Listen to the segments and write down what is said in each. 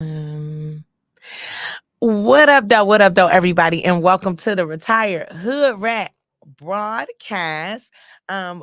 Um, what up, though? What up, though, everybody? And welcome to the Retired Hood Rat broadcast.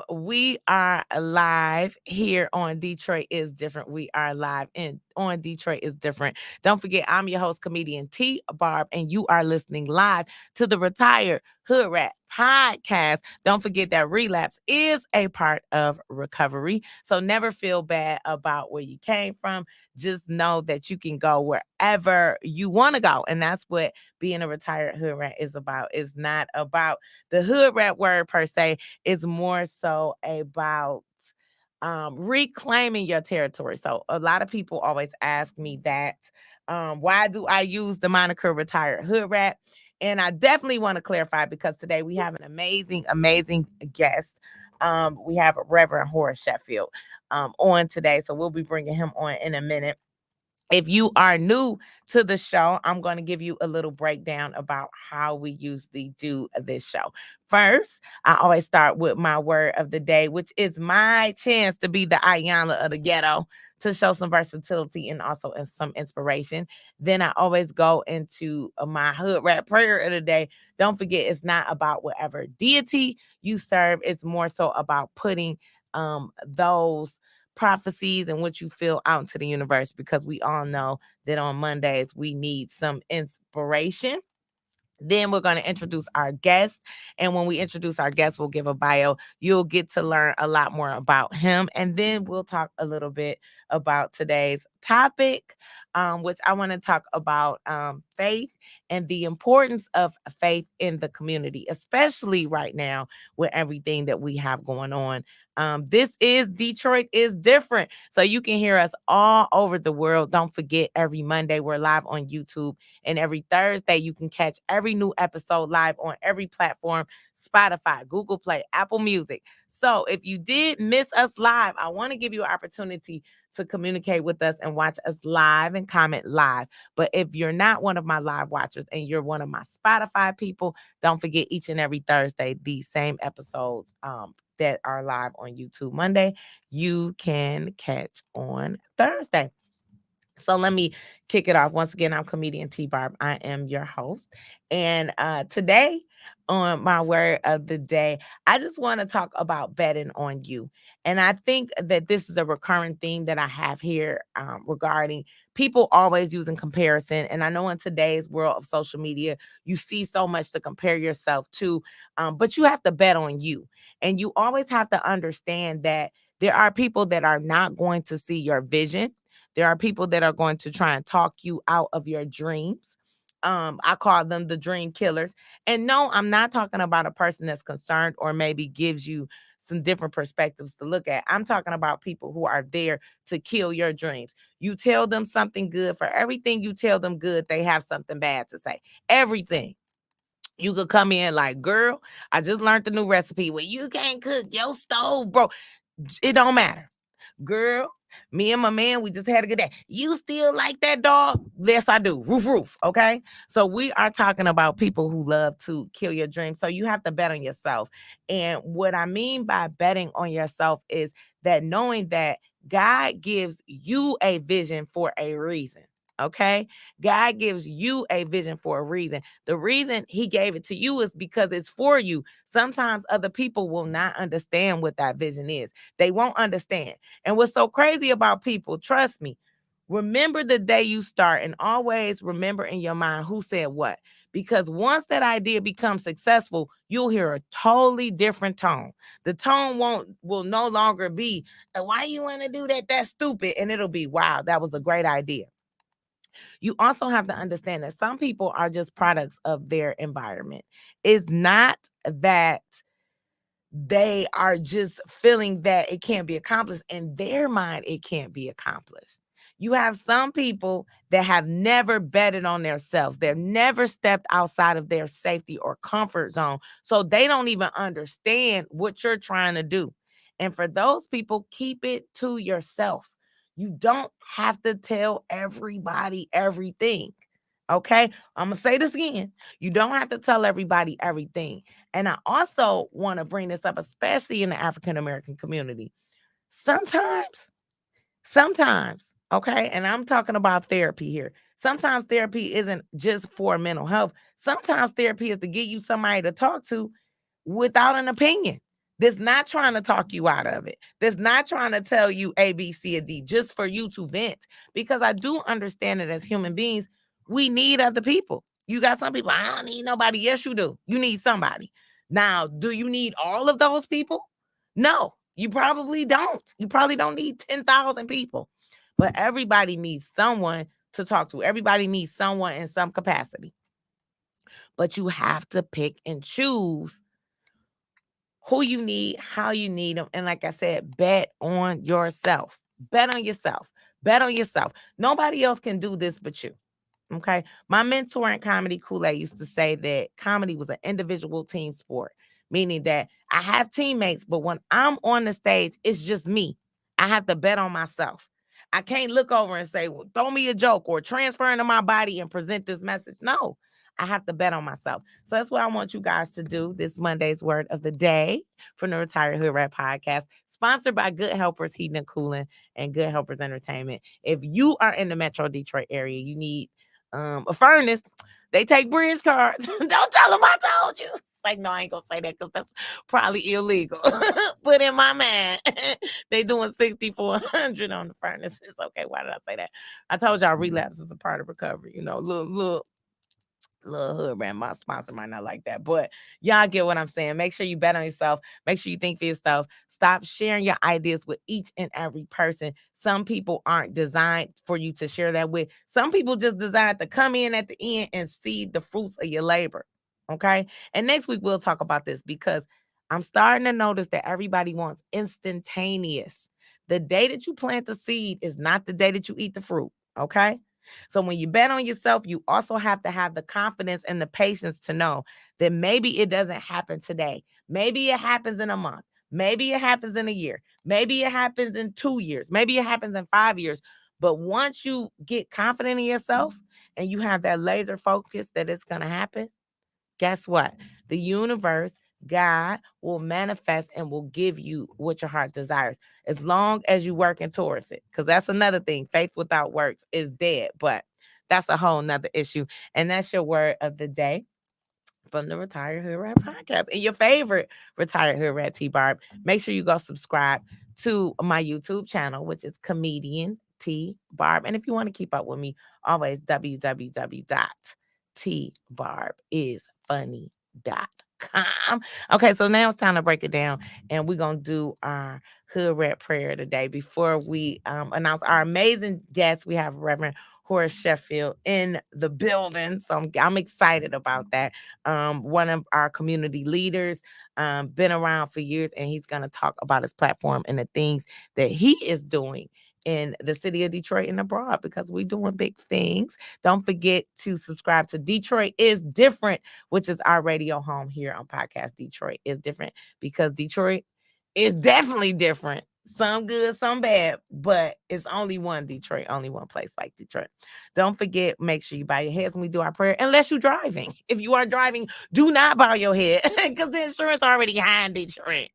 We are live here on Detroit is Different. We are live in on Detroit is Different. Don't forget, I'm your host, comedian T.Barb, and you are listening live to the Retired Hood Rat podcast. Don't forget that relapse is a part of recovery. So never feel bad about where you came from. Just know that you can go wherever you want to go. And that's what being a retired hood rat is about. It's not about the hood rat word per se. It's more so about reclaiming your territory. So a lot of people always ask me that. Why do I use the moniker retired hood rat? And I definitely want to clarify because today we have an amazing guest. We have Reverend Horace Sheffield on today. So we'll be bringing him on in a minute. If you are new to the show, I'm going to give you a little breakdown about how we usually do this show. First, I always start with my word of the day, which is my chance to be the Ayanna of the ghetto, to show some versatility and also some inspiration. Then I always go into my hood rat prayer of the day. Don't forget, it's not about whatever deity you serve. It's more so about putting those prophecies and what you feel out into the universe, because we all know that on Mondays we need some inspiration. Then we're going to introduce our guest. And when we introduce our guest, we'll give a bio. You'll get to learn a lot more about him. And then we'll talk a little bit about today's topic, which I want to talk about faith and the importance of faith in the community, especially right now with everything that we have going on. This is Detroit is Different. So you can hear us all over the world. Don't forget, every Monday we're live on YouTube. And every Thursday, you can catch every new episode live on every platform: Spotify, Google Play, Apple Music. So if you did miss us live, I want to give you an opportunity to communicate with us and watch us live and comment live. But if you're not one of my live watchers and you're one of my Spotify people, don't forget, each and every Thursday, these same episodes that are live on YouTube Monday, you can catch on Thursday. So let me kick it off. Once again, I'm comedian T.Barb. I am your host. And today, on my word of the day, I just want to talk about betting on you. And I think that this is a recurring theme that I have here regarding people always using comparison. And I know in today's world of social media, you see so much to compare yourself to, but you have to bet on you. And you always have to understand that there are people that are not going to see your vision. There are people that are going to try and talk you out of your dreams. I call them the dream killers. And no, I'm not talking about a person that's concerned or maybe gives you some different perspectives to look at. I'm talking about people who are there to kill your dreams. You tell them something good. For everything you tell them good, they have something bad to say. Everything. You could come in like, girl, I just learned the new recipe. Well, you can't cook your stove, bro. It don't matter. Girl, me and my man, we just had a good day. You still like that dog? Yes, I do. Roof, roof. Okay. So we are talking about people who love to kill your dreams. So you have to bet on yourself. And what I mean by betting on yourself is that knowing that God gives you a vision for a reason. Okay. God gives you a vision for a reason. The reason he gave it to you is because it's for you. Sometimes other people will not understand what that vision is. They won't understand. And what's so crazy about people, trust me, remember the day you start, and always remember in your mind who said what. Because once that idea becomes successful, you'll hear a totally different tone. The tone will no longer be, why you want to do that? That's stupid. And it'll be, wow, that was a great idea. You also have to understand that some people are just products of their environment. It's not that they are just feeling that it can't be accomplished. In their mind, it can't be accomplished. You have some people that have never betted on themselves. They've never stepped outside of their safety or comfort zone. So they don't even understand what you're trying to do. And for those people, keep it to yourself. You don't have to tell everybody everything. Okay. I'm going to say this again. You don't have to tell everybody everything. And I also want to bring this up, especially in the African American community. Sometimes, Okay. And I'm talking about therapy here. Sometimes therapy isn't just for mental health. Sometimes therapy is to get you somebody to talk to without an opinion. That's not trying to talk you out of it. That's not trying to tell you A, B, C, or D, just for you to vent. Because I do understand that as human beings, we need other people. You got some people, I don't need nobody. Yes, you do. You need somebody. Now, do you need all of those people? No, you probably don't. You probably don't need 10,000 people. But everybody needs someone to talk to. Everybody needs someone in some capacity. But you have to pick and choose who you need, how you need them. And like I said, bet on yourself. Bet on yourself. Bet on yourself. Nobody else can do this but you. Okay. My mentor in comedy, Kool-Aid, used to say that comedy was an individual team sport, meaning that I have teammates, but when I'm on the stage, it's just me. I have to bet on myself. I can't look over and say, well, throw me a joke or transfer into my body and present this message. No, I have to bet on myself. So that's what I want you guys to do this Monday's word of the day from the Retired Hood Rat podcast, sponsored by Good Helpers Heating and Cooling and Good Helpers Entertainment. If you are in the Metro Detroit area, you need a furnace. They take bridge cards. Don't tell them I told you. It's like, no, I ain't gonna say that because that's probably illegal. But in my mind, they doing 6,400 on the furnaces. Okay, why did I say that? I told y'all relapse is a part of recovery. You know, little hood brand, my sponsor might not like that, but y'all get what I'm saying. Make sure you bet on yourself. Make sure you think for yourself. Stop sharing your ideas with each and every person. Some people aren't designed for you to share that with. Some people just designed to come in at the end and see the fruits of your labor. Okay. And next week we'll talk about this because I'm starting to notice that everybody wants instantaneous. The day that you plant the seed is not the day that you eat the fruit. Okay. So when you bet on yourself, you also have to have the confidence and the patience to know that maybe it doesn't happen today. Maybe it happens in a month. Maybe it happens in a year. Maybe it happens in 2 years. Maybe it happens in 5 years. But once you get confident in yourself and you have that laser focus that it's going to happen, guess what? The universe, God will manifest and will give you what your heart desires as long as you're working towards it. Because that's another thing. Faith without works is dead, but that's a whole nother issue. And that's your word of the day from the Retired Hood Rat podcast. And your favorite Retired Hood Rat, T.Barb. Make sure you go subscribe to my YouTube channel, which is Comedian T.Barb. And if you want to keep up with me, always www.tbarbiisfunny.com. Okay, so now it's time to break it down, and we're gonna do our hood rat prayer today. Before we announce our amazing guest, we have Reverend Horace Sheffield in the building, so I'm excited about that. One of our community leaders, been around for years, and he's gonna talk about his platform and the things that he is doing in the city of Detroit and abroad because we're doing big things. Don't forget to subscribe to Detroit is Different, which is our radio home here on Podcast Detroit is Different because Detroit is definitely different. Some good, some bad, but it's only one Detroit, only one place like Detroit. Don't forget, make sure you bow your heads when we do our prayer, unless you're driving. If you are driving, do not bow your head because the insurance already high in Detroit.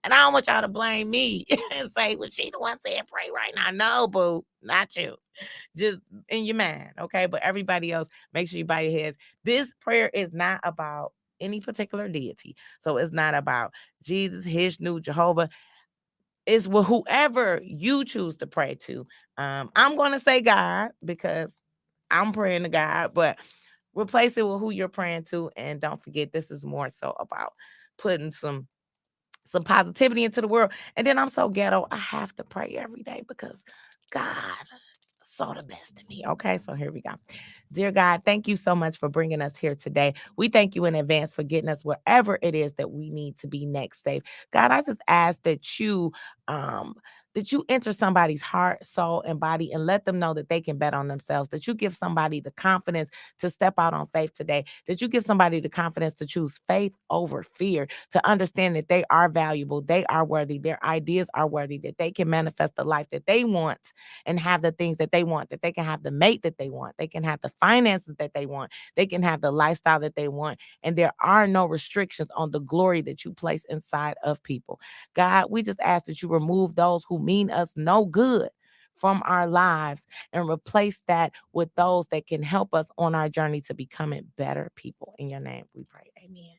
And I don't want y'all to blame me and say, well, she the one saying pray right now. No, boo, not you. Just in your mind, okay? But everybody else, make sure you bow your heads. This prayer is not about any particular deity. So it's not about Jesus, Hishnu, Jehovah. It's with whoever you choose to pray to. I'm going to say God because I'm praying to God, but replace it with who you're praying to. And don't forget, this is more so about putting some positivity into the world. And then I'm so ghetto, I have to pray every day because God saw the best in me. Okay, so here we go. Dear God, thank you so much for bringing us here today. We thank you in advance for getting us wherever it is that we need to be next safe. God, I just ask um that you enter somebody's heart, soul, and body and let them know that they can bet on themselves, that you give somebody the confidence to step out on faith today, that you give somebody the confidence to choose faith over fear, to understand that they are valuable, they are worthy, their ideas are worthy, that they can manifest the life that they want and have the things that they want, that they can have the mate that they want, they can have the finances that they want, they can have the lifestyle that they want, and there are no restrictions on the glory that you place inside of people. God, we just ask that you remove those who mean us no good from our lives and replace that with those that can help us on our journey to becoming better people. In your name, we pray. Amen.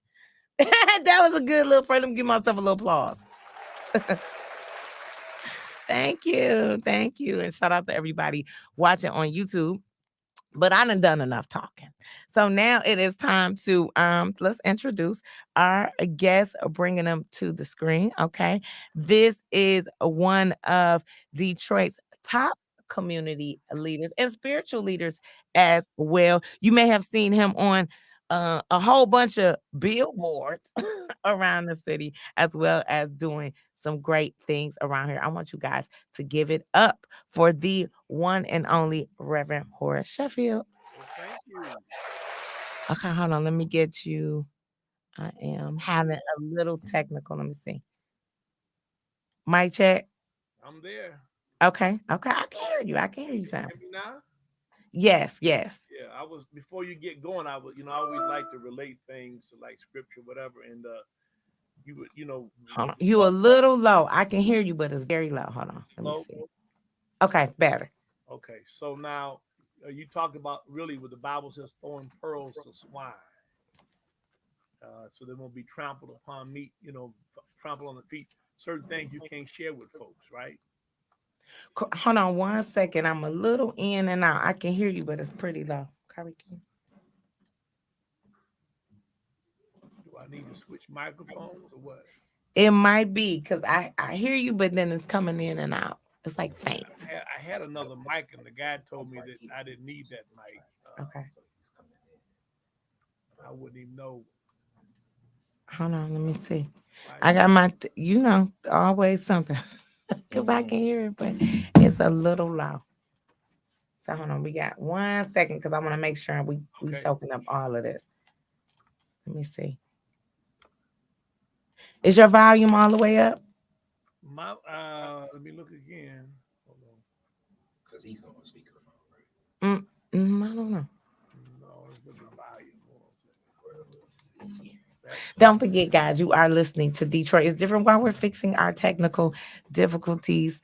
That was a good little prayer. Let me give myself a little applause. Thank you. Thank you. And shout out to everybody watching on YouTube. But I done enough talking. So now it is time to let's introduce our guest, bringing them to the screen. Okay, this is one of Detroit's top community leaders and spiritual leaders as well. You may have seen him on a whole bunch of billboards around the city, as well as doing some great things around here. I want you guys to give it up for the one and only Reverend Horace Sheffield. Well, thank you. Okay, hold on. Let me get you. I am I'm having there. a little technical. Let me see. Mic check. I'm there. Okay, okay. I can hear you. I can hear you, Can you Sam. hear me now? Yes, yes. Yeah, I was before you get going. I was, I always like to relate things to like scripture, whatever. And you would, Hold on. we You a talk little low. I can hear you, but it's very low. Hold on. Let me slow. see. Okay, better. Okay, so now you talk about really what the Bible says, throwing pearls to swine, so they won't be trampled upon meat. Trampled on the feet. Certain things you can't share with folks, right? Hold on one second. I'm a little in and out. I can hear you, but it's pretty low. Curry, Do I need to switch microphones or what? it might be because I hear you, but then it's coming in and out. It's like Yeah, faint. I had another mic, and the guy told me that I didn't need that mic, Okay. so I wouldn't even know Hold on. Let me see. why. I got my, always something because I can hear it, but it's a little low. So hold on. We got 1 second because I want to make sure we Okay, soaking up all of this. Let me see. Is your volume all the way up? let me look again. Hold on. Mm, I don't know. No, let's look at volume. Hold on a second. That's Don't forget, guys, you are listening to Detroit is Different while we're fixing our technical difficulties.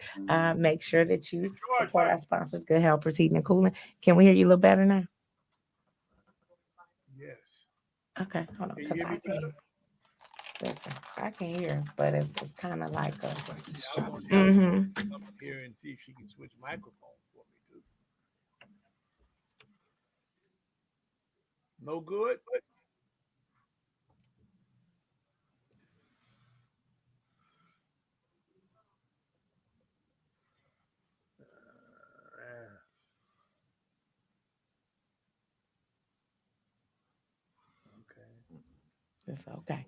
Make sure that you George. support our sponsors, Good Helpers Heating and Cooling. Can we hear you a little better now? Yes. Okay, hold on, Can you because hear me I better? can listen. I can hear, but it's kind of like a. Yeah, I was gonna tell her Mm-hmm. to come in here and see if she can switch microphones for me too. No good. Okay. It's okay.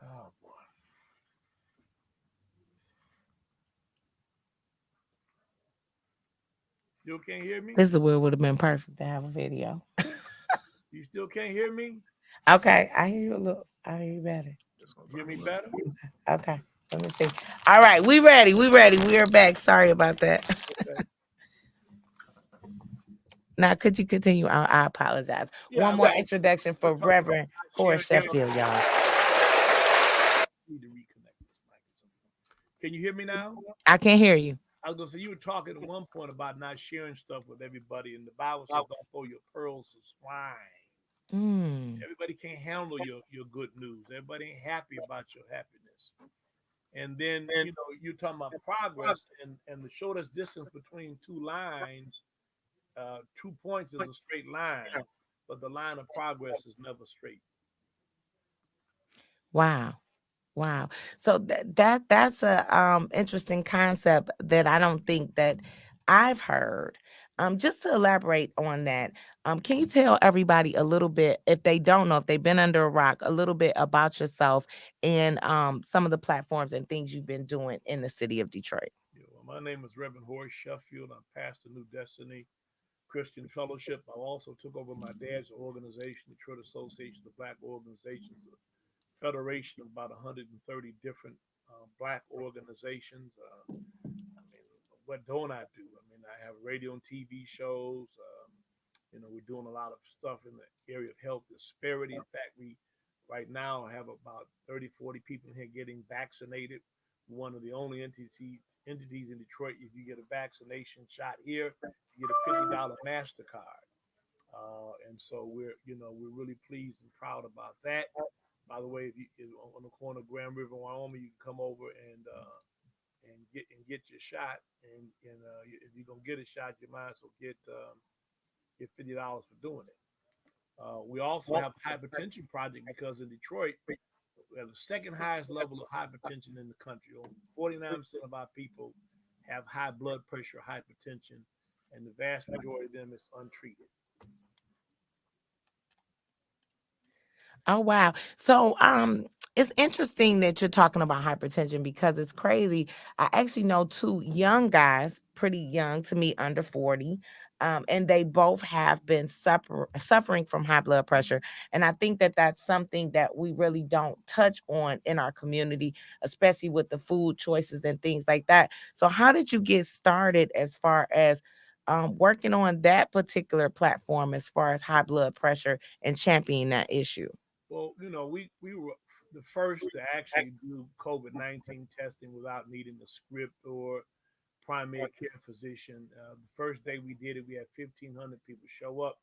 Oh boy. Still can't hear me? This is where it would have been perfect to have a video. You still can't hear me? Okay, I hear you a little. I hear you better. You hear me better? Okay, let me see. All right, we ready. We ready. We are back. Sorry about that. Okay. Now, could you continue? I apologize. Yeah, One I more was introduction we're for talking about Reverend not sharing Horace stuff. Sheffield, y'all. Need to reconnect this mic or something. Can you hear me now? I can't hear you. I was gonna say you were talking at one point about not sharing stuff with everybody, and the Bible says don't throw your pearls to swine. Mm, Everybody can't handle your good news. Everybody ain't happy about your happiness. And then you're talking about progress, and the shortest distance between two lines, 2 points is a straight line, but the line of progress is never straight. wow. Wow. So that's a interesting concept that I don't think that I've heard. Just to elaborate on that, can you tell everybody a little bit, if they don't know, if they've been under a rock, a little bit about yourself and some of the platforms and things you've been doing in the city of Detroit? My name is Reverend Horace Sheffield. I'm pastor New Destiny Christian Fellowship. I also took over my dad's organization, the Detroit Association of Black Organizations, a federation of about 130 different black organizations. I mean, what don't I do? I mean, I have radio and TV shows. We're doing a lot of stuff in the area of health disparity. In fact, we Right now, I have about 30, 40 people here getting vaccinated. One of the only entities in Detroit. If you get a vaccination shot here, you get a $50 Mastercard. And so we're really pleased and proud about that. By the way, if on the corner of Grand River, Wyoming, you can come over and get your shot. And if you're gonna get a shot, you might as well get $50 for doing it. We also have a hypertension project because in Detroit we have the second highest level of hypertension in the country. 49% of our people have high blood pressure, hypertension, and the vast majority of them is untreated. Oh wow. So it's interesting that you're talking about hypertension because it's crazy. I actually know two young guys, pretty young to me, under 40. And they both have been suffering from high blood pressure. And I think that that's something that we really don't touch on in our community, especially with the food choices and things like that. So, how did you get started as far as working on that particular platform as far as high blood pressure and championing that issue? Well, we were the first to actually do COVID-19 testing without needing a script or primary care physician. The first day we did it, we had 1,500 people show up.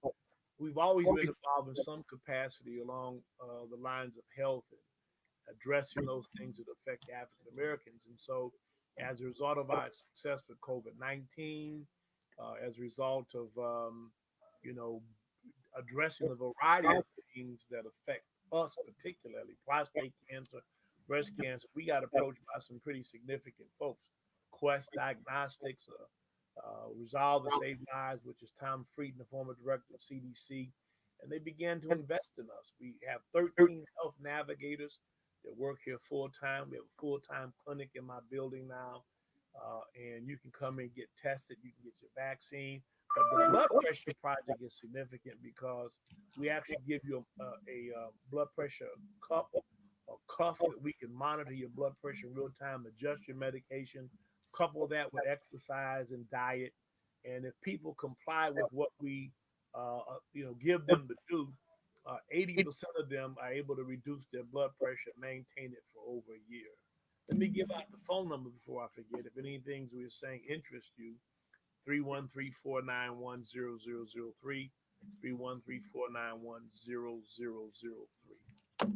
We've always been involved in some capacity along the lines of health and addressing those things that affect African Americans. And so, as a result of our success with COVID-19, as a result of you know addressing the variety of things that affect us, particularly prostate cancer, breast cancer. We got approached by some pretty significant folks. Quest Diagnostics, Resolve to Save Lives, which is Tom Frieden, the former director of CDC, and they began to invest in us. We have 13 health navigators that work here full time. We have a full time clinic in my building now, and you can come and get tested. You can get your vaccine. But the blood pressure project is significant because we actually give you a blood pressure cup or cuff that we can monitor your blood pressure in real time, adjust your medication, couple that with exercise and diet. And if people comply with what we, give them to do, 80% of them are able to reduce their blood pressure, maintain it for over a year. Let me give out the phone number before I forget. If any things we're saying interest you, 313-491-0003, 313-491-0003.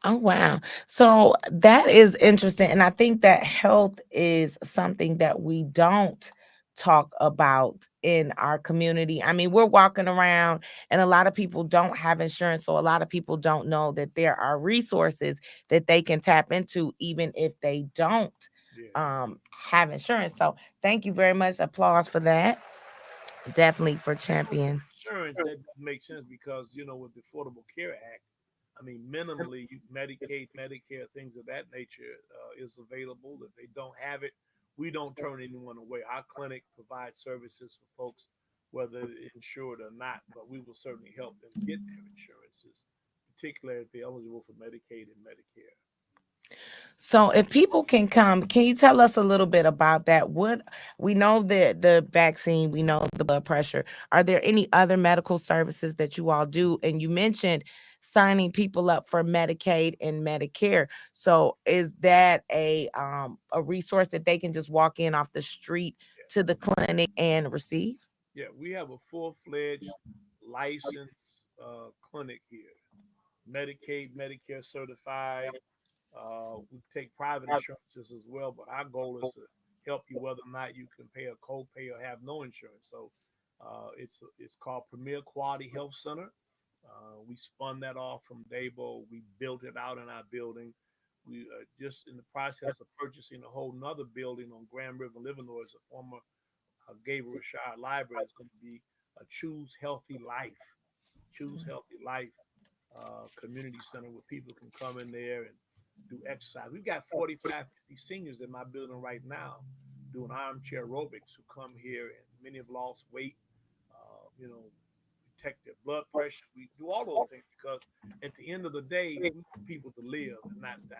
Oh, wow. So that is interesting. And I think that health is something that we don't talk about in our community. I mean, we're walking around and a lot of people don't have insurance. So a lot of people don't know that there are resources that they can tap into, even if they don't Yeah. have insurance. So thank you very much. Applause for that. Definitely for champion. Insurance, that doesn't make sense because, with the Affordable Care Act, I mean, minimally, Medicaid, Medicare, things of that nature is available. If they don't have it, we don't turn anyone away. Our clinic provides services for folks, whether they're insured or not, but we will certainly help them get their insurances, particularly if they're eligible for Medicaid and Medicare. So if people can come, can you tell us a little bit about that? What we know the vaccine, we know the blood pressure. Are there any other medical services that you all do? And you mentioned signing people up for Medicaid and Medicare. So is that a resource that they can just walk in off the street to the clinic and receive? Yeah, we have a full-fledged licensed clinic here, Medicaid, Medicare certified. We take private insurances as well, but our goal is to help you whether or not you can pay a copay or have no insurance. So it's called Premier Quality Health Center. We spun that off from Dabo. We built it out in our building. We are just in the process of purchasing a whole nother building on Grand River, Livernois, as a former Gabriel Rashad Library. Is going to be a Choose Healthy Life, Choose Healthy Life community center where people can come in there and do exercise. We've got 45, 50 seniors in my building right now doing armchair aerobics who come here, and many have lost weight. Protect their blood pressure. We do all those things because at the end of the day, we want people to live and not die.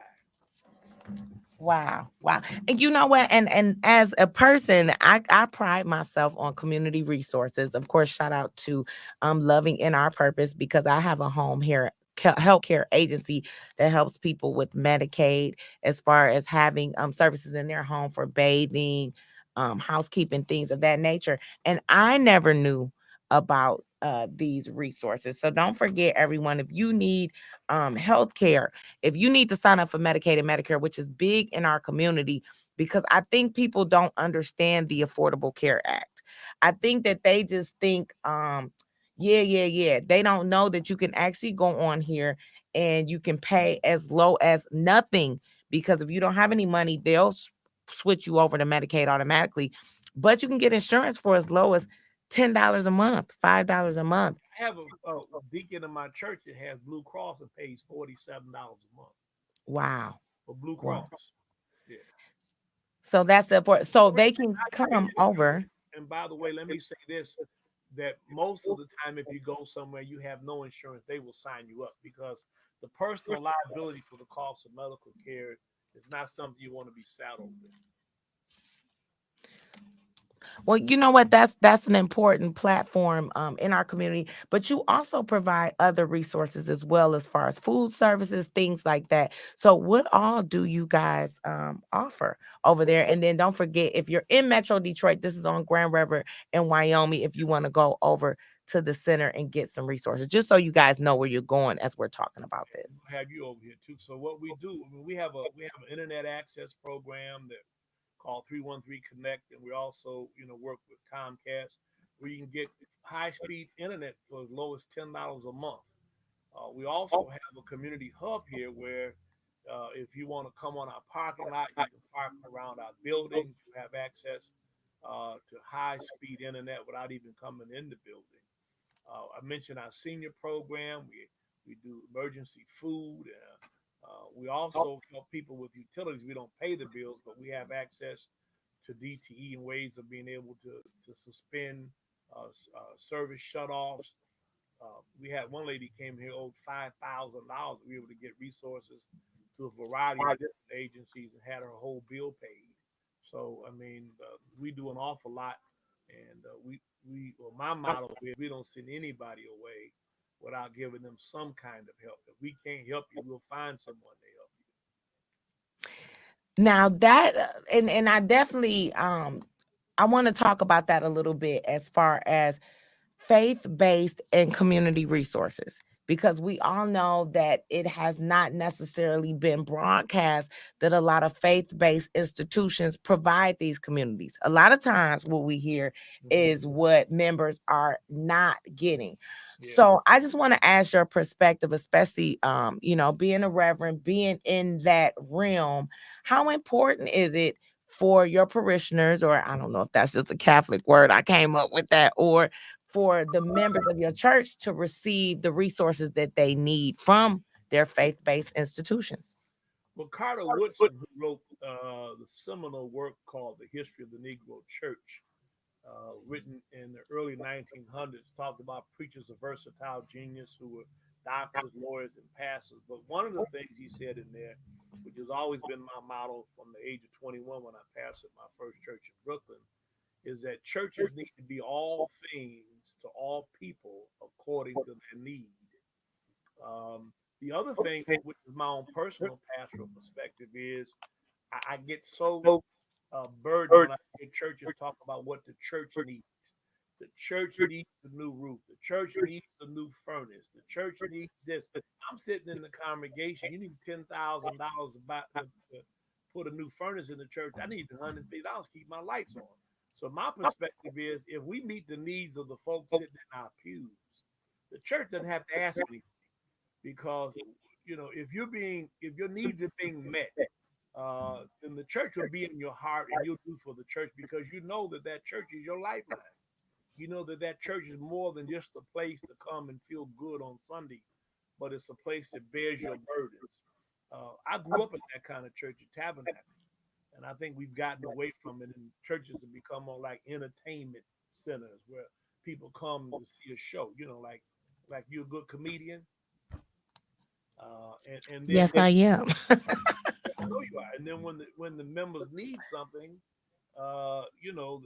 Wow, wow. And you know what? And as a person, I pride myself on community resources. Of course, shout out to Loving in Our Purpose because I have a home here healthcare agency that helps people with Medicaid as far as having services in their home for bathing, housekeeping, things of that nature. And I never knew about these resources. So don't forget, everyone, if you need health care, if you need to sign up for Medicaid and Medicare, which is big in our community, because I think people don't understand the Affordable Care Act. I think that they just think, yeah. They don't know that you can actually go on here and you can pay as low as nothing, because if you don't have any money, they'll switch you over to Medicaid automatically. But you can get insurance for as low as $10 a month, $5 a month. I have a deacon in my church that has Blue Cross and pays $47 a month Wow. for Blue Wow. Cross. Yeah. So that's the important. So Great they thing can I did, come over. and by the way, let me say this: that most of the time, if you go somewhere you have no insurance, they will sign you up because the personal liability for the cost of medical care is not something you want to be saddled with. Well, you know what? That's an important platform in our community. But you also provide other resources as well, as far as food services, things like that. So, what all do you guys offer over there? And then don't forget, if you're in Metro Detroit, this is on Grand River in Wyoming. If you want to go over to the center and get some resources, just so you guys know where you're going as we're talking about this. We'll have you over here too. So what we do, I mean, we have an internet access program that called 313 Connect, and we also work with Comcast, where you can get high speed internet for as low as $10 a month. We also have a community hub here where if you want to come on our parking lot, you can park around our buildings. You have access to high speed internet without even coming in the building. I mentioned our senior program. We do emergency food. We also help people with utilities. We don't pay the bills, but we have access to DTE and ways of being able to suspend service shutoffs. We had one lady came here owed $5,000. We were able to get resources to a variety of different agencies and had her whole bill paid. So I mean, we do an awful lot, and well, my motto is we don't send anybody away without giving them some kind of help. If we can't help you, we'll find someone to help Now that and I definitely I want to talk about that a little bit as far as faith-based and community resources, because we all know that it has not necessarily been broadcast that a lot of faith-based institutions provide these communities. A lot of times what we hear you. is what members are not getting. Yeah. So I just want to ask your perspective, especially being a reverend, being in that realm, how important is it for your parishioners, or I don't know if that's just a Catholic word, I came up with that, or for the members of your church to receive the resources that they need from their faith-based institutions? Well, Carter Woodson, who wrote the seminal work called The History of the Negro Church, written in the early 1900s, talked about preachers of versatile genius who were doctors, lawyers, and pastors. But one of the things he said in there, which has always been my motto from the age of 21 when I pastored my first church in Brooklyn, is that churches need to be all things to all people according to their need. The other thing, which is my own personal pastoral perspective, is I get so burdened when I hear churches talk about what the church needs. The church needs a new roof. The church needs a new furnace. The church needs this. I'm sitting in the congregation. You need $10,000 to put a new furnace in the church. I need $150 to keep my lights on. So my perspective is, if we meet the needs of the folks sitting in our pews, the church doesn't have to ask anything, because if your needs are being met, then the church will be in your heart and you'll do for the church, because you know that church is your lifeline. You know that church is more than just a place to come and feel good on Sunday, but it's a place that bears your burdens. I grew up in that kind of church, a tabernacle, and I think we've gotten away from it, and churches have become more like entertainment centers where people come to see a show. Like you're a good comedian, and then Yes, I am. I know you are. And then when the members need something, uh, you know,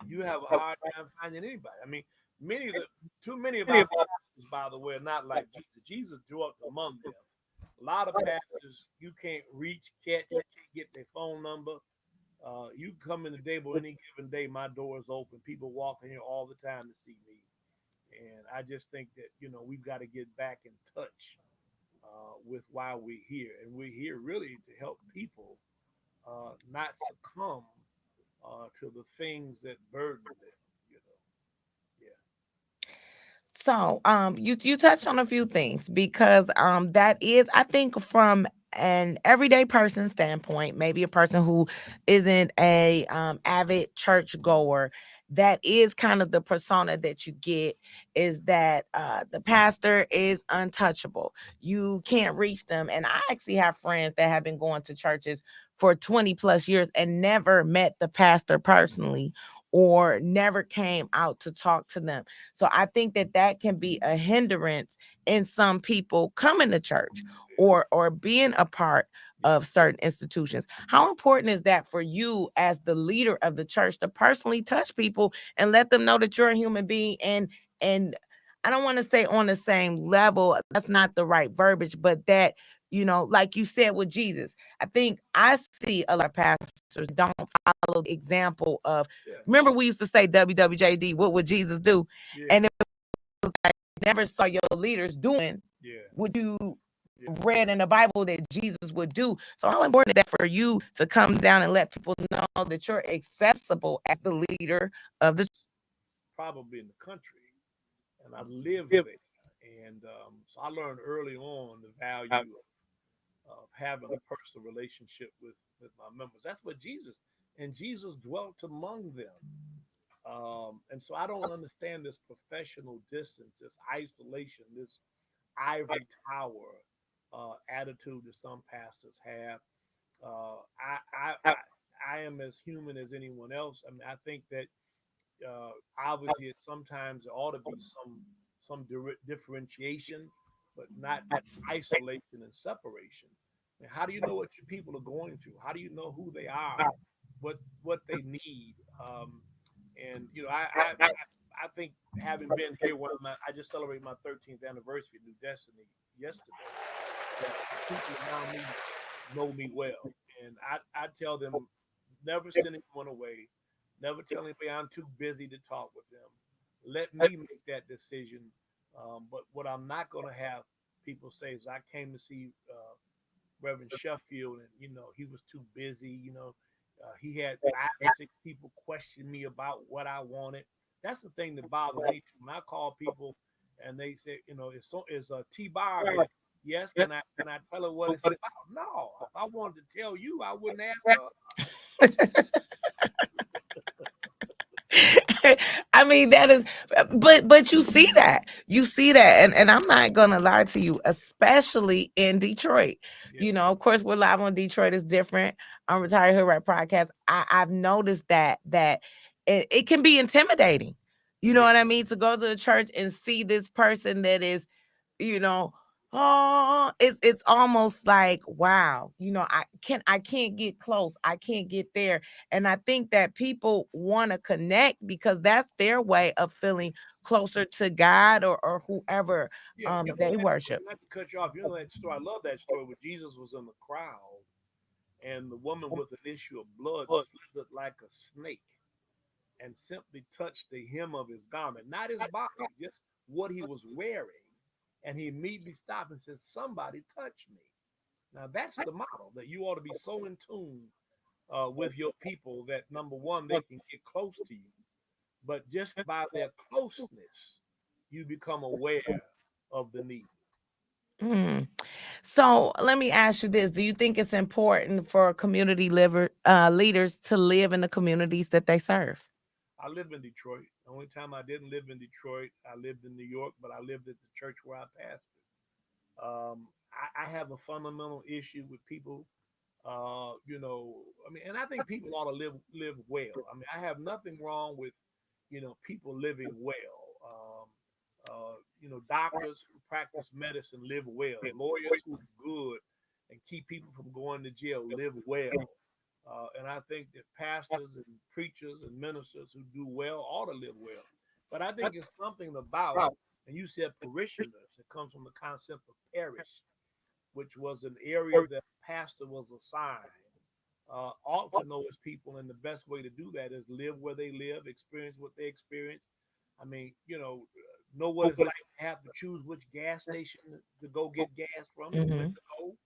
you have a hard time finding anybody. I mean, many of the too many of our pastors pastors, by the way, are not like Jesus. Jesus dwelt among them. A lot of pastors you can't reach, catch, can't get their phone number. You come in the day, but any given day, my door is open. People walk in here all the time to see me. And I just think that, we've got to get back in touch with why we're here. And we're here really to help people not succumb to the things that burden them, you know. Yeah. So, you touched on a few things because that is, I think, from an everyday person standpoint, maybe a person who isn't a avid church goer, that is kind of the persona that you get, is that the pastor is untouchable. You can't reach them. And I actually have friends that have been going to churches for 20 plus years and never met the pastor personally or never came out to talk to them. So I think that that can be a hindrance in some people coming to church or being a part Yeah. of certain institutions. How important is that for you as the leader of the church to personally touch people and let them know that you're a human being, and I don't want to say on the same level, that's not the right verbiage, but that, like you said with Jesus, I think I see a lot of pastors don't follow the example of, Yeah. remember we used to say WWJD, what would Jesus do? Yeah. And it was like, never saw your leaders doing Yeah. what you Yeah. read in the Bible that Jesus would do. So how important is that for you to come down and let people know that you're accessible as the leader of the Probably in the country, and I lived there. And so I learned early on the value of having a personal relationship with my members. That's what Jesus, and Jesus dwelt among them. And so I don't understand this professional distance, this isolation, this ivory tower attitude that some pastors have. I am as human as anyone else. I mean, I think that obviously sometimes there ought to be some differentiation, but not isolation and separation. And how do you know what your people are going through? How do you know who they are, what they need? And I think having been here, I just celebrated my 13th anniversary of New Destiny yesterday. That the people around me know me well, and I tell them never send anyone away, never tell anybody I'm too busy to talk with them. Let me make that decision. But what I'm not going to have people say is I came to see Reverend Sheffield, and he was too busy. He had 5 or 6 people question me about what I wanted. That's the thing that bothered me too. When I call people and they say, is T.Barb there? Yes. Can I tell her what it's about? No. If I wanted to tell you, I wouldn't ask her. I mean, that is, but you see that, and I'm not gonna lie to you, especially in Detroit. Yeah. Of course, we're live on Detroit is different. I'm retired Hoodrat podcast. I've noticed that it can be intimidating. You know Yeah. what I mean? To go to a church and see this person that is, you know, oh, it's almost like, wow, I can't get close. I can't get there. And I think that people want to connect because that's their way of feeling closer to God or whoever Yeah. they worship. Not to cut you off, that story. I love that story where Jesus was in the crowd and the woman with an issue of blood slithered like a snake and simply touched the hem of his garment, not his body, just what he was wearing. And he immediately stopped and said, "Somebody touch me." Now, that's the model that you ought to be so in tune with your people that number one, they can get close to you, but just by their closeness, you become aware of the need. Mm. So let me ask you this: do you think it's important for leaders to live in the communities that they serve? I live in Detroit. The only time I didn't live in Detroit, I lived in New York, but I lived at the church where I pastored. I have a fundamental issue with people. I mean, and I think people ought to live well. I mean, I have nothing wrong with people living well. Doctors who practice medicine live well. Lawyers who are good and keep people from going to jail live well. And I think that pastors and preachers and ministers who do well ought to live well. But I think it's something about And you said parishioners. It comes from the concept of parish, which was an area that pastor was assigned. Ought to know his people, and the best way to do that is live where they live, experience what they experience. I mean, know what it's like to have to choose which gas station to go get gas from and when Mm-hmm. to go.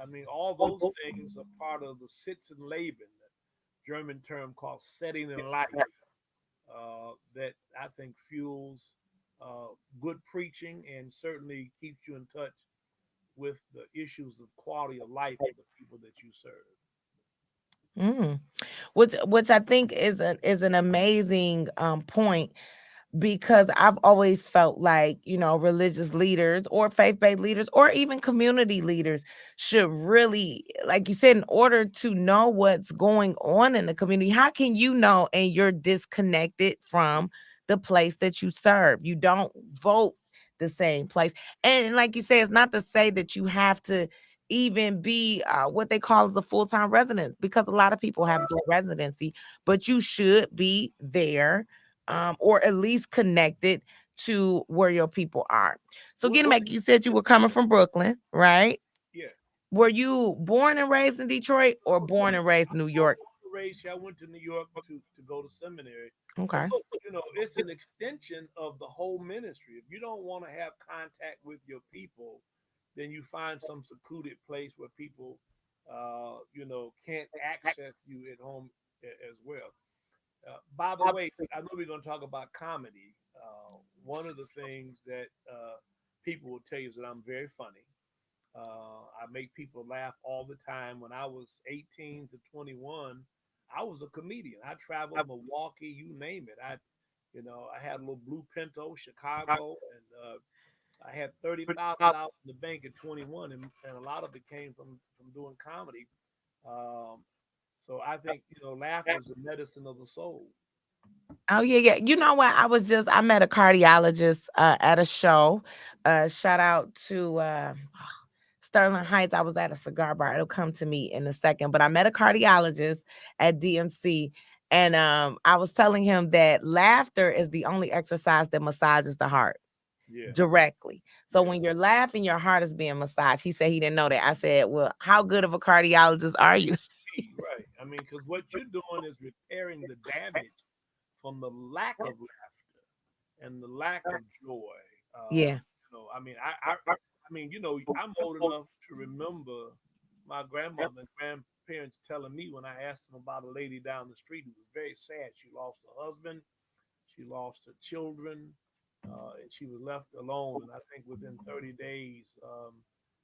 I mean, all those things are part of the Sitzen Leben, the German term called setting in life, that I think fuels uh, good preaching and certainly keeps you in touch with the issues of quality of life of the people that you serve. Mm. Which I think is an amazing point, because I've always felt like, religious leaders or faith-based leaders or even community leaders should really, like you said, in order to know what's going on in the community, how can you know and you're disconnected from the place that you serve? You don't vote the same place. And like you say, it's not to say that you have to even be what they call as a full-time resident, because a lot of people have dual residency, but you should be there, or at least connected to where your people are. So What, getting back, you said you were coming from Brooklyn, right? yeah. Were you born and raised in Detroit or born and raised in New York? Race. I went to New York to go to seminary. But Okay. look, it's an extension of the whole ministry. If you don't want to have contact with your people, then you find some secluded place where people, can't access you at home as well. By the way, I know we're going to talk about comedy. One of the things that people will tell you is that I'm very funny. I make people laugh all the time. When I was 18 to 21, I was a comedian. I traveled Milwaukee, you name it. I had a little blue Pinto, Chicago, and I had $30,000 in the bank at 21, and a lot of it came from doing comedy. Um, so I think laughter is the medicine of the soul. Oh yeah, yeah. You know what? I met a cardiologist at a show. Shout out to Sterling Heights. I was at a cigar bar. It'll come to me in a second. But I met a cardiologist at DMC. And I was telling him that laughter is the only exercise that massages the heart Yeah, directly. So yeah. when you're laughing, your heart is being massaged. He said he didn't know that. I said, well, how good of a cardiologist are you? Right. I mean, because what you're doing is repairing the damage from the lack of laughter and the lack of joy. Yeah. I mean, I'm old enough to remember my grandmother and grandparents telling me when I asked them about a lady down the street who was very sad. She lost her husband, she lost her children, and she was left alone. And I think within 30 days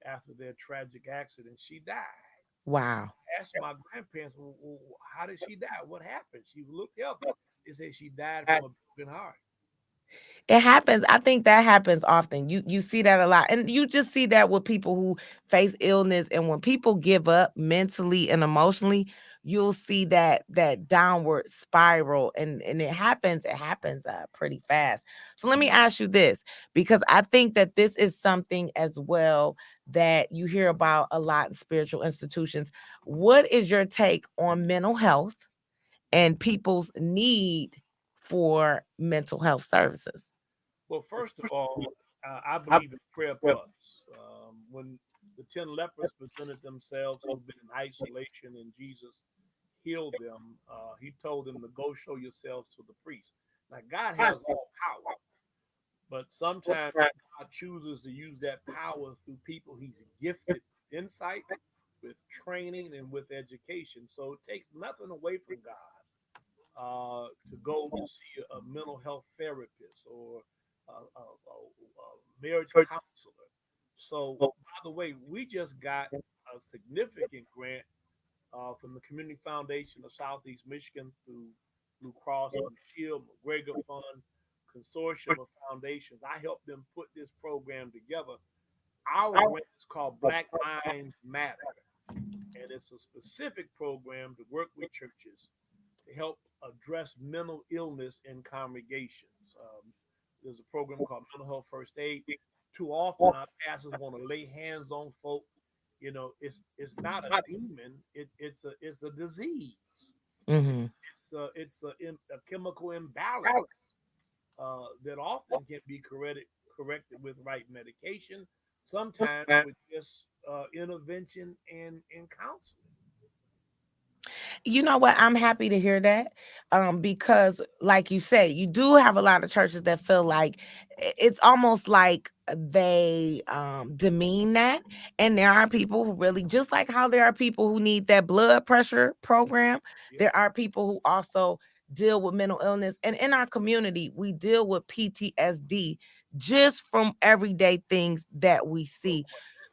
after their tragic accident, she died. Wow. Asked my grandparents, well, how did she die? What happened? She looked healthy. They said she died from a broken heart. It happens. I think that happens often. You see that a lot. And you just see that with people who face illness, and when people give up mentally and emotionally, you'll see that downward spiral, and it happens pretty fast. So let me ask you this, because I think that this is something as well that you hear about a lot in spiritual institutions. What is your take on mental health and people's need for mental health services? Well, first of all, I believe in prayer plus. When the 10 lepers presented themselves who've been in isolation and Jesus healed them, he told them to go show yourselves to the priest. Now, God has all power, but sometimes God chooses to use that power through people he's gifted with insight, with training, and with education. So it takes nothing away from God to go to see a mental health therapist or a marriage counselor. So, by the way, we just got a significant grant from the Community Foundation of Southeast Michigan through Blue Cross Blue Shield, McGregor Fund, consortium of foundations. I helped them put this program together. Our grant is called Black Minds Matter, and it's a specific program to work with churches to help address mental illness in congregations. There's a program called Mental Health First Aid. Too often, our pastors want to lay hands on folk. It's not a demon. It's a disease. Mhm. It's a chemical imbalance that often can be corrected with right medication, sometimes with just intervention and counseling. You know what? I'm happy to hear that. Because like you said, you do have a lot of churches that feel like it's almost like they demean that. And there are people who really, just like how there are people who need that blood pressure program, Yep. there are people who also deal with mental illness. And in our community, we deal with PTSD just from everyday things that we see.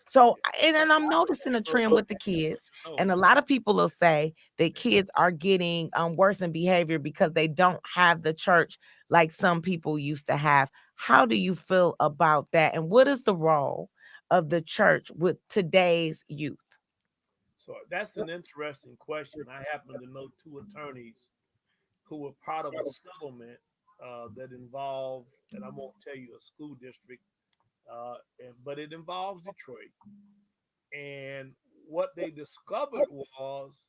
So, and I'm noticing a trend with the kids, No, and a lot of people will say that kids are getting worse in behavior because they don't have the church like some people used to have. How do you feel about that? And what is the role of the church with today's youth? so that's an interesting question. I happen to know two attorneys who were part of a settlement that involved, and I won't tell you a school district, but it involves Detroit. And what they discovered was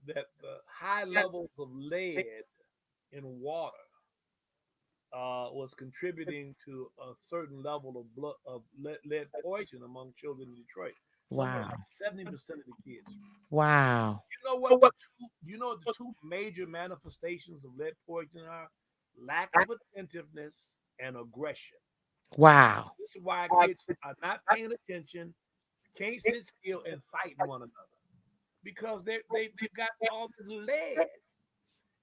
that the high levels of lead in water was contributing to a certain level of lead poison among children in Detroit. Somewhere Wow. like 70% of the kids. Wow. You know what the two major manifestations of lead poisoning are? Lack of attentiveness and aggression. Wow. This is why kids are not paying attention, can't sit still and fighting one another because they've got all this lead.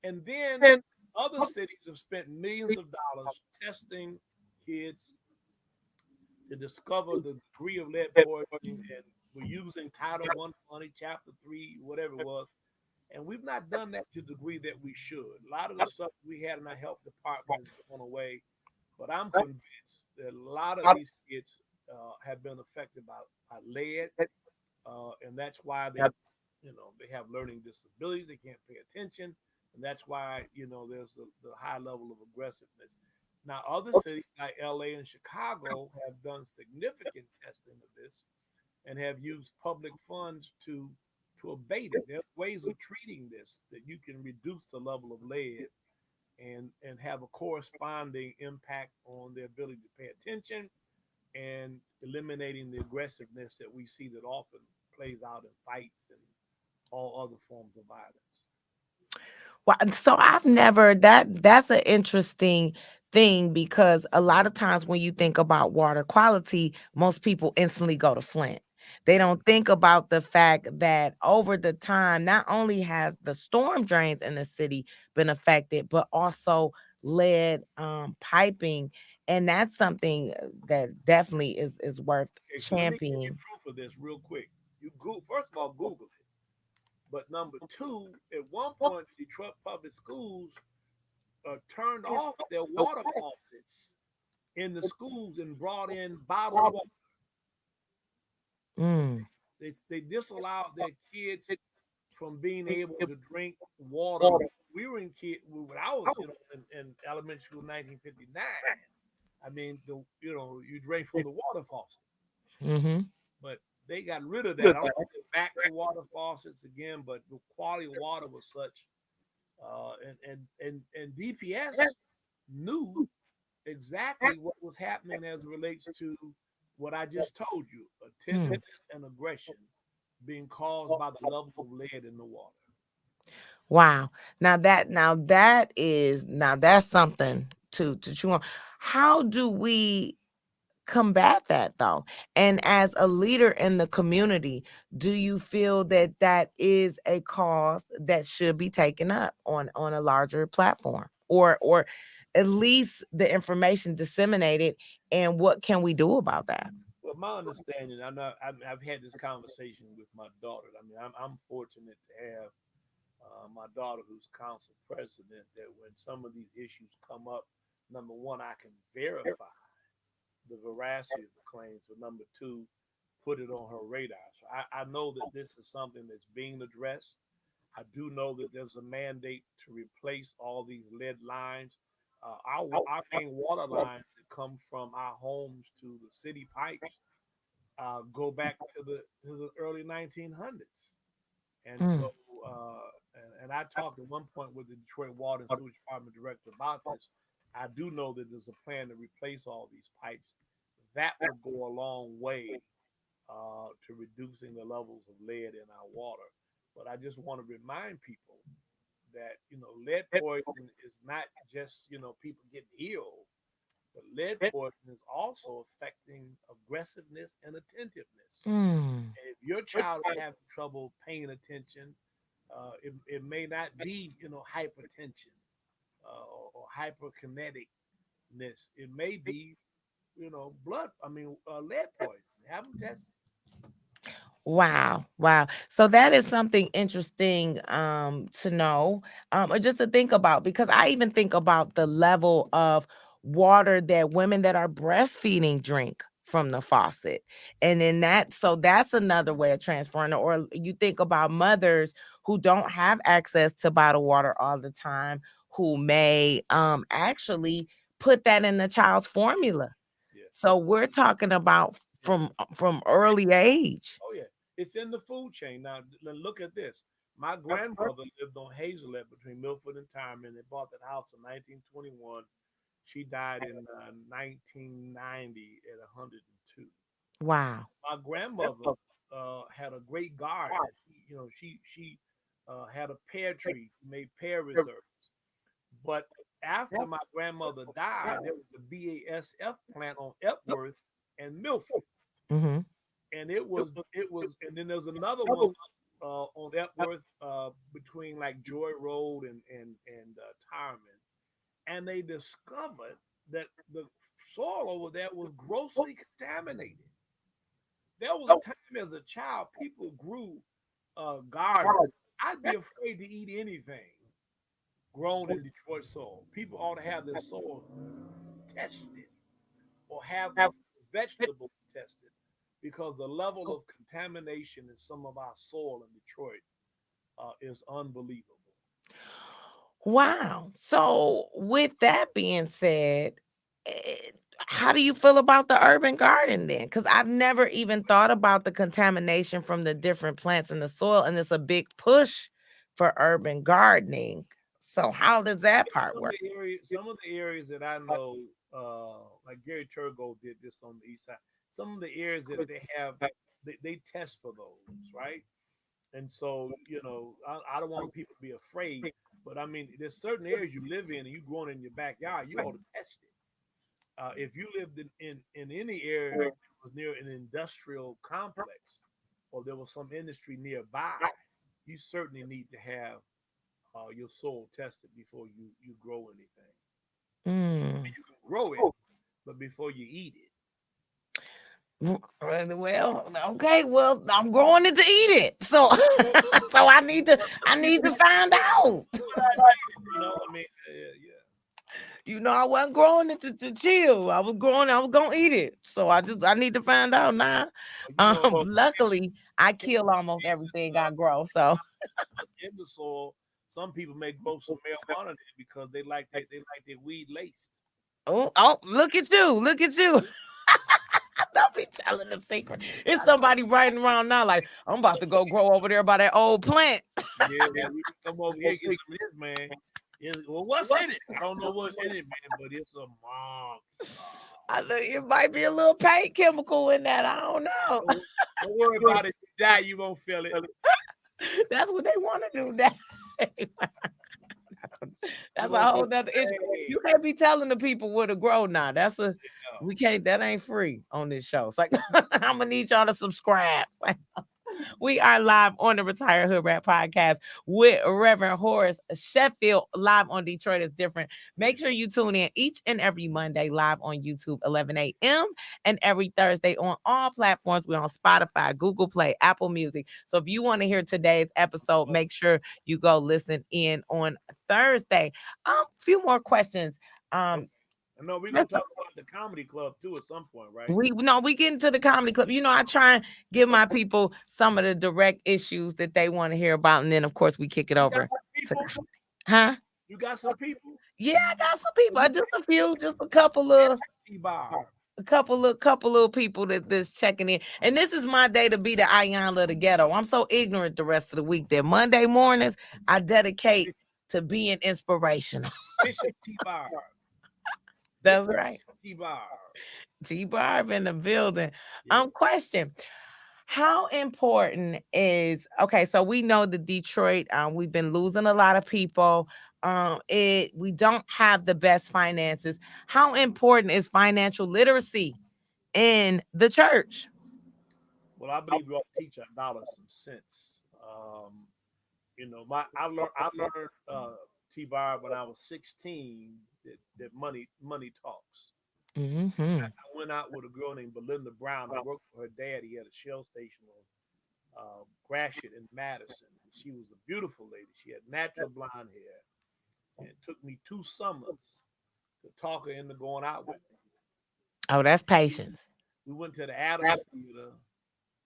And then other cities have spent millions of dollars testing kids to discover the degree of lead poisoning, and we're using Title One money, Chapter Three, whatever it was, and we've not done that to the degree that we should. A lot of the stuff we had in our health department has gone away, but I'm convinced that a lot of these kids have been affected by lead, and that's why they have learning disabilities. They can't pay attention, and that's why there's the high level of aggressiveness. Now, other cities like LA and Chicago have done significant testing of this and have used public funds to abate it. There's ways of treating this that you can reduce the level of lead and have a corresponding impact on their ability to pay attention and eliminating the aggressiveness that we see that often plays out in fights and all other forms of violence. Well, so I've never that's an interesting thing because a lot of times when you think about water quality, most people instantly go to Flint. They Yeah. don't think about the fact that over the time, not only have the storm drains in the city been affected, but also lead piping, and that's something that definitely is worth Okay, so let me give you championing. proof of this real quick. You go first of all Google it, but number two, at one point, Detroit public schools turned off their water faucets in the schools and brought in bottled water. Mm, They disallowed their kids from being able to drink water. We were in when I was in elementary school in 1959. I mean, you drank from the water faucet, hmm. but they got rid of that. I don't know if they're back to water faucets again, but the quality of water was such, and DPS knew exactly what was happening as it relates to what I just told you: Hmm. attentiveness and aggression being caused by the level of lead in the water. Wow. Now that's something to chew on. How do we combat that though? And as a leader in the community, do you feel that that is a cause that should be taken up on a larger platform, or at least the information disseminated, and what can we do about that? Well, my understanding, I've had this conversation with my daughter. I mean, I'm fortunate to have my daughter, who's council president, that when some of these issues come up, number one, I can verify the veracity of the claims, but number two, put it on her radar. So I know that this is something that's being addressed. I do know that there's a mandate to replace all these lead lines. Our main water lines that come from our homes to the city pipes go back to the early 1900s. And Mm, so, and I talked at one point with the Detroit Water and Sewage Department director about this. I do know that there's a plan to replace all these pipes. that will go a long way to reducing the levels of lead in our water. But I just want to remind people that lead poisoning is not just people getting ill, but lead poisoning is also affecting aggressiveness and attentiveness. Mm. And if your child is having trouble paying attention, it may not be hypertension or hyperkineticness. It may be lead poisoning. Have them tested. Wow. Wow. So that is something interesting to know, or just to think about, because I even think about the level of water that women that are breastfeeding drink from the faucet. And then that's another way of transferring it. Or you think about mothers who don't have access to bottled water all the time, who may actually put that in the child's formula. Yeah, So we're talking about yeah. from early age. Oh yeah, it's in the food chain. Now look at this. My grandmother lived on Hazelett between Milford and Tyman. They bought that house in 1921. She died in 1990 at 102. Wow. My grandmother had a great garden. She had a pear tree, made pear reserves. But after my grandmother died, there was a BASF plant on Epworth and Milford, Mhm. and and then there's another one on Epworth between like Joy Road and Tyman, and they discovered that the soil over there was grossly contaminated. There was a time as a child people grew gardens. I'd be afraid to eat anything grown in Detroit soil. People ought to have their soil tested or have the vegetables tested because the level of contamination in some of our soil in Detroit is unbelievable. Wow. So with that being said, eh, how do you feel about the urban garden then? Because I've never even thought about the contamination from the different plants in the soil, and it's a big push for urban gardening. So how does that part work? Some of the areas that I know, like Gary Turgo did this on the east side. Some of the areas that they have, they test for those, right? And so, I don't want people to be afraid, but I mean, there's certain areas you live in and you growing in your backyard, you ought to test it. If you lived in any area that was near an industrial complex or there was some industry nearby, you certainly need to have your soil tested before you grow anything. Mm. You can grow it, but before you eat it. Well, okay. Well, I'm growing it to eat it, so so I need to find out. Good idea, I mean, yeah. I wasn't growing it to chill. I was gonna eat it. So I need to find out now. Well, you know, Luckily I in kill almost everything I grow. So in the soil, some people may grow some marijuana there because they like their weed laced. oh, look at you. Look at you. Don't be telling the secret. It's I somebody riding around now like I'm about to go grow over there by that old plant. Yeah, we can come over here and get some of this, man. Well, what's in it? I don't know what's in it, man, but it's a monster. I said it might be a little paint chemical in that. I don't know. Don't worry about it. You die, you won't feel it. That's what they want to do. That You that's a won't feel whole it. nother issue. Hey, You can't be telling the people where to grow now. yeah. We can't. That ain't free on this show. It's like I'm gonna need y'all to subscribe. It's like, we are live on the Retired Hood Rat podcast with Reverend Horace Sheffield, live on Detroit is Different. Make sure you tune in each and every Monday live on YouTube, 11 a.m., and every Thursday on all platforms. We're on Spotify, Google Play, Apple Music. So if you want to hear today's episode, make sure you go listen in on Thursday. Few more questions. Okay. Um, I know we're gonna talk about the comedy club too at some point, right? we get into the comedy club. I try and give my people some of the direct issues that they want to hear about, and then of course we kick it You got over some to people. huh? You got some people. Yeah, I got some people. Just a few, just a couple of T.Barb. a couple of people that's checking in. And this is my day to be the Ayanla of the ghetto. I'm so ignorant the rest of the week that Monday mornings I dedicate to being inspirational. Bishop T.Barb. Good That's right. question, T-Barb. T-Barb in the building. Yeah. Question. How important is okay? So we know the Detroit. We've been losing a lot of people. We don't have the best finances. How important is financial literacy in the church? Well, I believe we ought to teach our dollars some sense. I learned T-Bar when I was 16 that money talks. Hmm. I went out with a girl named Belinda Brown. I worked for her dad. He had a shell station on Gratiot in Madison. She was a beautiful lady. She had natural blonde hair, and it took me 2 summers to talk her into going out with me. Oh, that's We, patience. we went to the Adams Theater,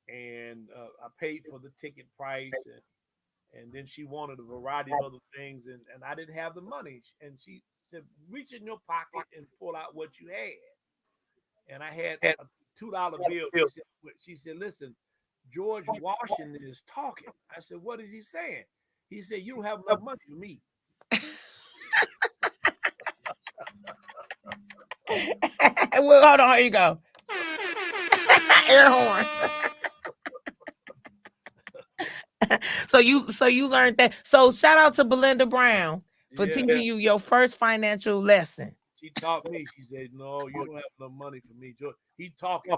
and I paid for the ticket price, and then she wanted a variety of other things, and I didn't have the money. And she said, "Reach in your pocket and pull out what you had." And I had a $2 bill. She said, "Listen, George Washington is talking." I said, "What is he saying?" He said, "You don't have enough money for me." Well, hold on. Here you go. Air horns. So you learned that. So shout out to Belinda Brown for Yeah, teaching you your first financial lesson. she taught me. She said, "No, you don't have enough money for me, George. He talking."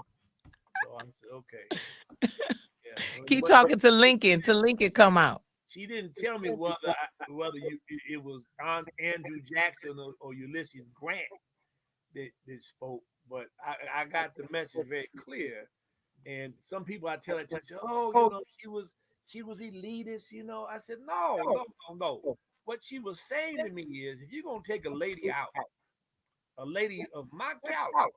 So I said, "Okay, yeah." Keep But talking to Lincoln till Lincoln come out. she didn't tell me whether it was Andrew Jackson or Ulysses Grant that spoke, but I got the message very clear. And some people I tell it to say, "Oh, she was elitist," I said, "No, no, no, no. What she was saying to me is, if you're gonna take a lady out, a lady of my caliber,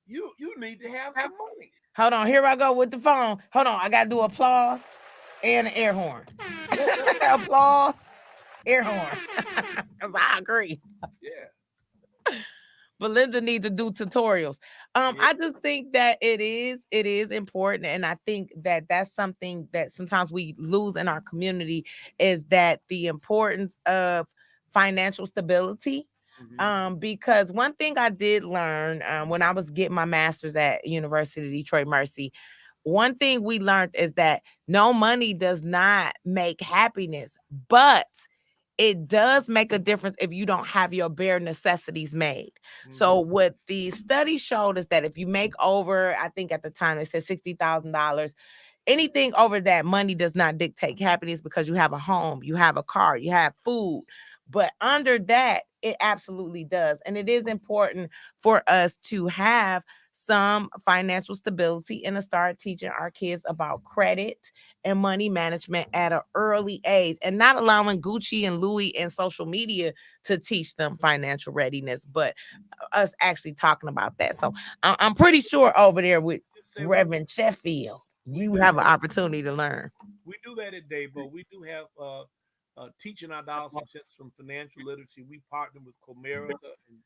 you need to have some money." Hold on, here I go with the phone. Hold on, I gotta do applause and an air horn. Applause, air horn. Cause I agree. Yeah, Belinda needs to do tutorials. yeah. I just think that it is important, and I think that that's something that sometimes we lose in our community is that the importance of financial stability. Hmm. Because one thing I did learn when I was getting my master's at University of Detroit Mercy, one thing we learned is that no money does not make happiness, but it does make a difference if you don't have your bare necessities made. So Hmm. what the study showed is that if you make over, I think at the time it said $60,000, anything over that, money does not dictate happiness because you have a home, you have a car, you have food. But under that, it absolutely does. And it is important for us to have some financial stability and to start teaching our kids about credit and money management at an early age and not allowing Gucci and Louis and social media to teach them financial readiness, but us actually talking about that. So I'm pretty sure over there with Just say one thing. Reverend Sheffield, We you do have an opportunity to learn. we do that at Daybo. We do have teaching our dollars and cents from financial literacy. We partner with Comerica and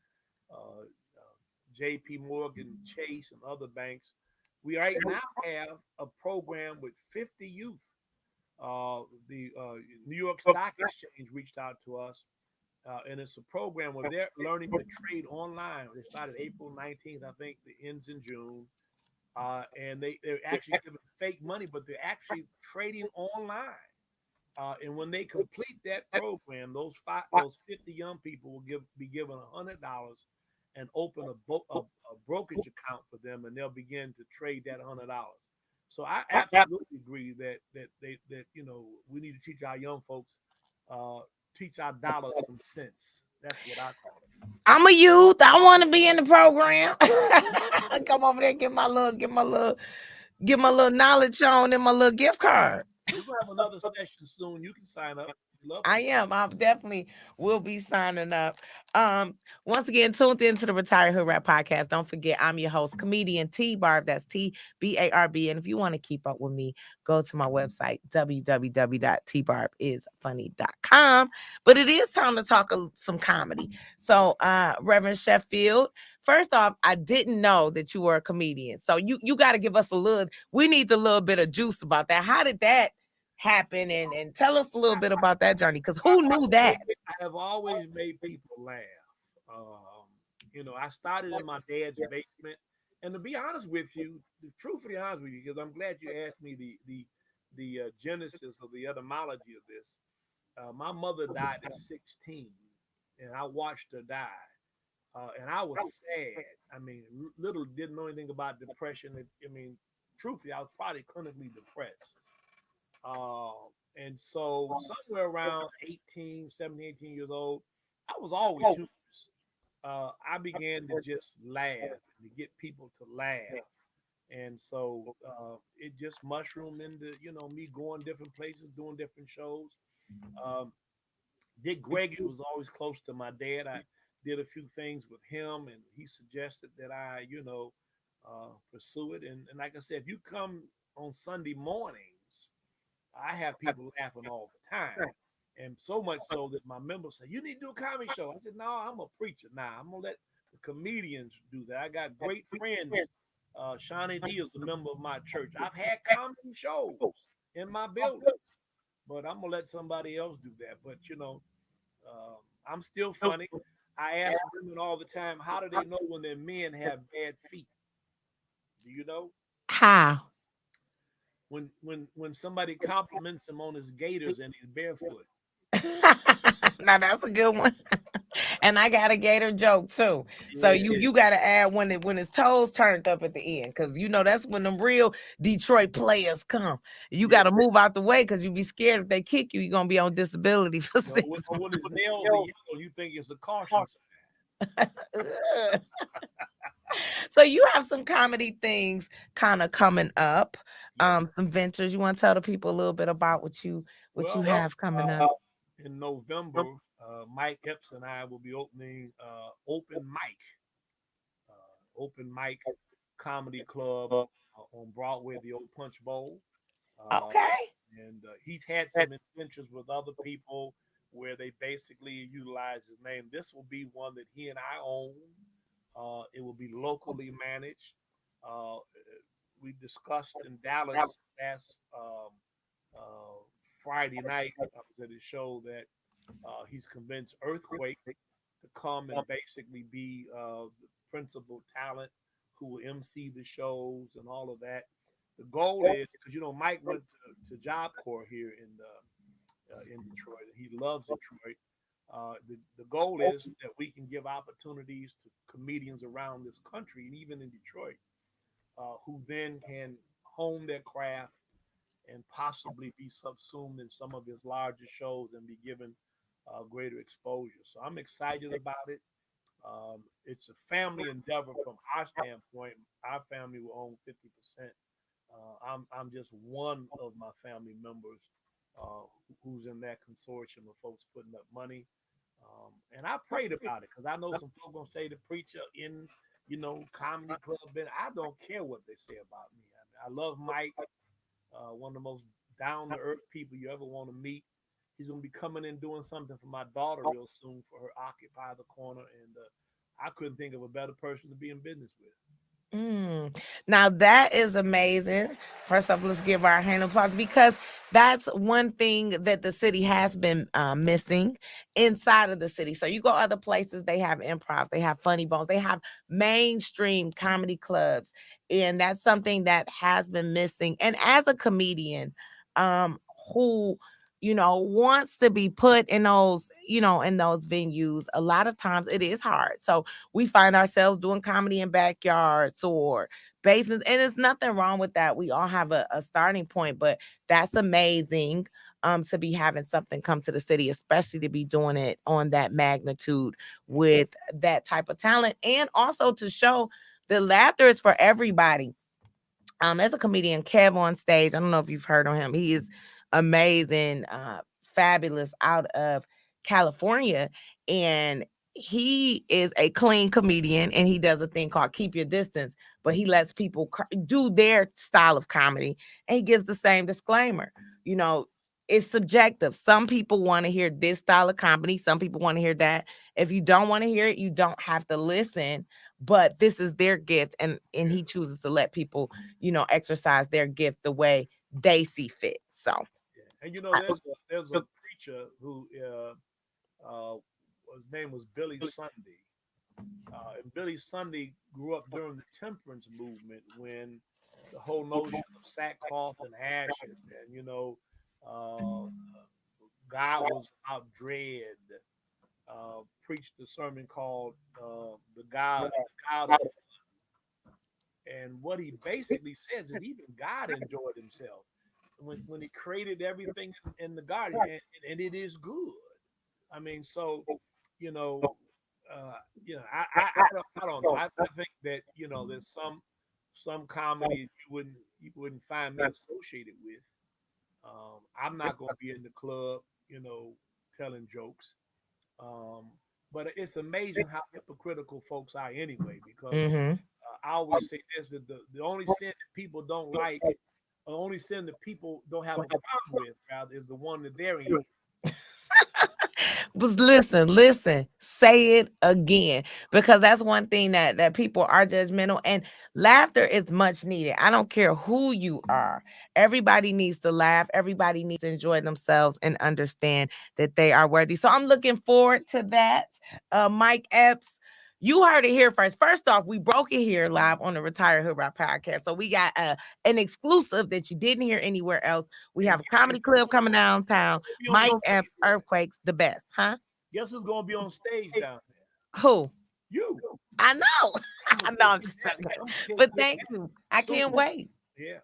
J.P. Morgan, Chase, and other banks. We right now have a program with 50 youth. The New York Stock Exchange reached out to us, and it's a program where they're learning to trade online. They started April 19th, I think. It ends in June. And they're actually giving fake money, but they're actually trading online. And when they complete that program, those 50 young people will be given $100 and open a brokerage account for them, and they'll begin to trade that $100. So I absolutely agree that we need to teach our young folks, uh, teach our dollars some sense. That's what I call it. I'm a youth. I want to be in the program. Come over there, get my little knowledge on and my little gift card. We're gonna have another session soon. You can sign up. We'd love for I you. am. I definitely will be signing up. Um, Once again, tuned into the Retired Hood Rap podcast. Don't forget, I'm your host, comedian T.Barb. That's T.Barb. And if you want to keep up with me, go to my website, www.tbarbisfunny.com. But it is time to talk some comedy. So, Reverend Sheffield, first off, I didn't know that you were a comedian. So you got to give us a little, we need a little bit of juice about that. How did that happen? And tell us a little bit about that journey, because I, who knew that? I have always made people laugh. Um, I started in my dad's basement. And to be honest with you, truthfully honest with you, because I'm glad you asked me the genesis of the etymology of this. My mother died at 16, and I watched her die. And I was sad. I mean, little didn't know anything about depression. I mean, truthfully, I was probably clinically depressed. Uh, and so somewhere around 18, 17, 18 years old, I was always humorous. I began to just laugh and to get people to laugh. And so it just mushroomed into, me going different places, doing different shows. Um, Dick Gregory was always close to my dad. I did a few things with him, and he suggested that I, pursue it. And like I said, if you come on Sunday mornings, I have people laughing all the time. And so much so that my members say, "You need to do a comedy show." I said, "No, I'm a preacher now. I'm going to let the comedians do that." I got great friends. Shawnee D is a member of my church. I've had comedy shows in my buildings, but I'm going to let somebody else do that. But, I'm still funny. I ask women all the time, how do they know when their men have bad feet? Do you know? How? When somebody compliments him on his gaiters and he's barefoot. Now that's a good one. And I got a gator joke too. So Yeah, you got to add when his toes turned up at the end, because that's when the real Detroit players come. You yeah. got to move out the way because you be scared if they kick you, you're gonna be on disability for You know, 6 or when his nails are yellow, you think it's a caution sign. months. So you have some comedy things kind of coming up, Yes. some ventures. You want to tell the people a little bit about what you Well, have coming up? in November, Mike Epps and I will be opening open mic comedy club on Broadway, the old Punch Bowl. Uh, Okay. and he's had some adventures with other people where they basically utilize his name. This will be one that he and I own. It will be locally managed. Uh, we discussed in Dallas last Friday night. I was at a show that he's convinced Earthquake to come and basically be the principal talent who will MC the shows and all of that. The goal is because Mike went to Job Corps here in Detroit, and he loves Detroit. The goal is that we can give opportunities to comedians around this country and even in Detroit, who then can hone their craft and possibly be subsumed in some of his larger shows and be given greater exposure. So I'm excited about it. It's a family endeavor from our standpoint. Our family will own 50%. I'm just one of my family members who's in that consortium of folks putting up money. And I prayed about it because I know some folks gonna say the preacher in comedy club. But I don't care what they say about me. I love Mike, one of the most down to earth people you ever want to meet. He's gonna be coming in doing something for my daughter real soon for her Occupy the Corner, and I couldn't think of a better person to be in business with. Now that is amazing. First off, let's give our hand of applause because that's one thing that the city has been missing inside of the city. So you go other places, they have improvs, they have funny bones, they have mainstream comedy clubs, and that's something that has been missing. And as a comedian, who wants to be put in those venues, a lot of times it is hard. So we find ourselves doing comedy in backyards or basements, and there's nothing wrong with that. We all have a starting point, but that's amazing to be having something come to the city, especially to be doing it on that magnitude with that type of talent, and also to show the laughter is for everybody. As a comedian, Kev on stage, I don't know if you've heard of him. He is amazing, fabulous, out of California, and he is a clean comedian, and he does a thing called keep your distance, but he lets people do their style of comedy, and he gives the same disclaimer. you know it's subjective. Some people want to hear this style of comedy, some people want to hear that. If you don't want to hear it, you don't have to listen, but this is their gift, and Yeah, he chooses to let people exercise their gift the way they see fit. So yeah. And I- there's a preacher who his name was Billy Sunday. And Billy Sunday grew up during the temperance movement when the whole notion of sackcloth and ashes, and God was about dread. Preached a sermon called the God of And what he basically says is even God enjoyed himself when he created everything in the garden, and it is good. I mean, so you know, uh, I don't know. I think that there's some comedy you wouldn't find me associated with. I'm not going to be in the club, telling jokes. Um, but it's amazing how hypocritical folks are anyway, because Mm-hmm. I always say this, that the only sin that people don't like, or only sin that people don't have a problem with, rather, is the one that they're in. But listen, say it again, because that's one thing that people are judgmental, and laughter is much needed. I don't care who you are. Everybody needs to laugh. Everybody needs to enjoy themselves and understand that they are worthy. So I'm looking forward to that. Mike Epps, you heard it here first. First off, we broke it here live on the Retired Hood Rock podcast. So we got an exclusive that you didn't hear anywhere else. We And have a comedy club coming guess downtown. who's gonna be on Mike stage Epps, there? Earthquakes, the best, huh? Guess who's gonna be on stage down there? Who? You. I know. I'm gonna I know kick I'm his just hat. joking. I'm gonna kick But his thank hat you. I soon. can't wait. Yeah.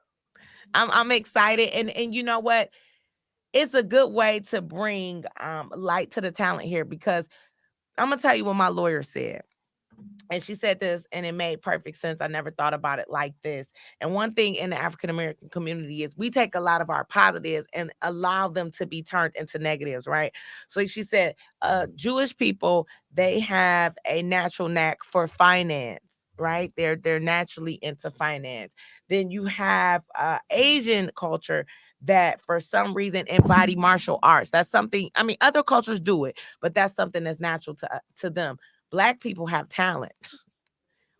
I'm excited. And you know what? It's a good way to bring light to the talent here, because I'm gonna tell you what my lawyer said. And she said this, and it made perfect sense. I never thought about it like this. And one thing in the African American community is we take a lot of our positives and allow them to be turned into negatives, right? So she said, Jewish people, they have a natural knack for finance. Right, they're naturally into finance. Then you have Asian culture that, for some reason, embody martial arts. That's something. I mean, other cultures do it, but that's something that's natural to them. Black people have talent.